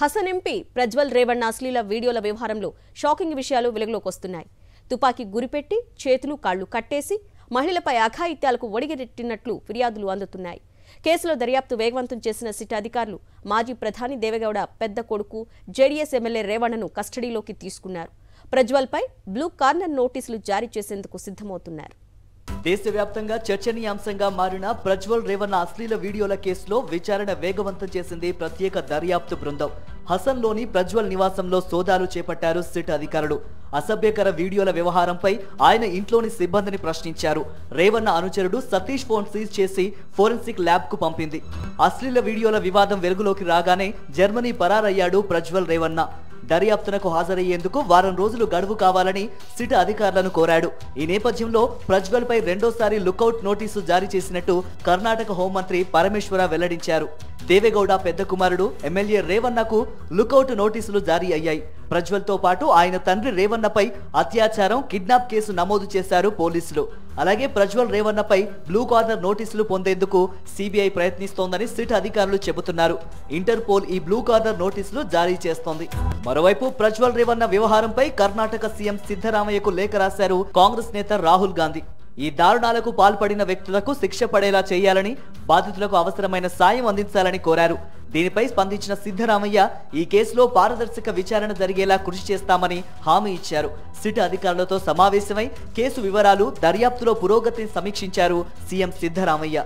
Hasan MP Prajwal Revanna అశ్లీల వీడియోల వ్యవహారంలో shocking విషయాలు వెలుగులోకి వస్తున్నాయి. తుపాకీ గురిపెట్టి చేతులు కాళ్లు కట్టేసి మహిళలపై అఘాయిత్యాలకు ఒడిగెట్టినట్లు ఫిర్యాదులు అందుతున్నాయి. కేసులో దర్యాప్తు వేగవంతం చేసిన సిట్ అధికారులు మాజీ ప్రధాని దేవేగౌడ పెద్ద కొడుకు జేడీఎస్ ఎమ్మెల్యే రేవణ్ణను కస్టడీలోకి తీసుకున్నారు. ప్రజ్వల్పై బ్లూ కార్నర్ నోటీసులు జారీ చేసేందుకు సిద్ధమవుతున్నారు. దేశవ్యాప్తంగా చర్చనీయాంశంగా మారిన ప్రజ్వల్ రేవణ్ణ అశ్లీల వీడియోల కేసులో విచారణ వేగవంతం చేసింది ప్రత్యేక దర్యాప్తు బృందం. హసన్లోని ప్రజ్వల్ నివాసంలో సోదాలు చేపట్టారు సిట్ అధికారులు. అసభ్యకర వీడియోల వ్యవహారంపై ఆయన ఇంట్లోని సిబ్బందిని ప్రశ్నించారు. రేవణ్ణ అనుచరుడు సతీష్ ఫోన్ సీజ్ చేసి ఫోరెన్సిక్ ల్యాబ్ కు పంపింది. అశ్లీల వీడియోల వివాదం వెలుగులోకి రాగానే జర్మనీ పరారయ్యాడు ప్రజ్వల్ రేవణ్ణ. దర్యాప్తునకు హాజరయ్యేందుకు వారం రోజులు గడువు కావాలని సిట్ అధికారులను కోరాడు. ఈ నేపథ్యంలో ప్రజ్వల్ పై రెండోసారి లుకౌట్ నోటీసు జారీ చేసినట్టు కర్ణాటక హోంమంత్రి పరమేశ్వర వెల్లడించారు. దేవేగౌడ పెద్ద కుమారుడు ఎమ్మెల్యే రేవణ్ణకు లుకౌట్ నోటీసులు జారీ అయ్యాయి. ప్రజ్వల్ తో పాటు ఆయన తండ్రి రేవణ్ణపై అత్యాచారం, కిడ్నాప్ కేసు నమోదు చేశారు పోలీసులు. అలాగే ప్రజ్వల్ రేవణ్ణపై బ్లూ కార్నర్ నోటీసులు పొందేందుకు సిబిఐ ప్రయత్నిస్తోందని సిట్ అధికారులు చెబుతున్నారు. ఇంటర్పోల్ ఈ బ్లూ కార్నర్ నోటీసులు జారీ చేస్తోంది. మరోవైపు ప్రజ్వల్ రేవణ్ణ వ్యవహారంపై కర్ణాటక సీఎం సిద్ధరామయ్యకు లేఖ రాశారు కాంగ్రెస్ నేత రాహుల్ గాంధీ. ఈ దారుణాలకు పాల్పడిన వ్యక్తులకు శిక్ష పడేలా చేయాలని, బాధితులకు అవసరమైన సాయం అందించాలని కోరారు. దీనిపై స్పందించిన సిద్ధరామయ్య ఈ కేసులో పారదర్శక విచారణ జరిగేలా కృషి చేస్తామని హామీ ఇచ్చారు. సిట్ అధికారులతో సమావేశమై కేసు వివరాలు, దర్యాప్తులో పురోగతిని సమీక్షించారు సీఎం సిద్ధరామయ్య.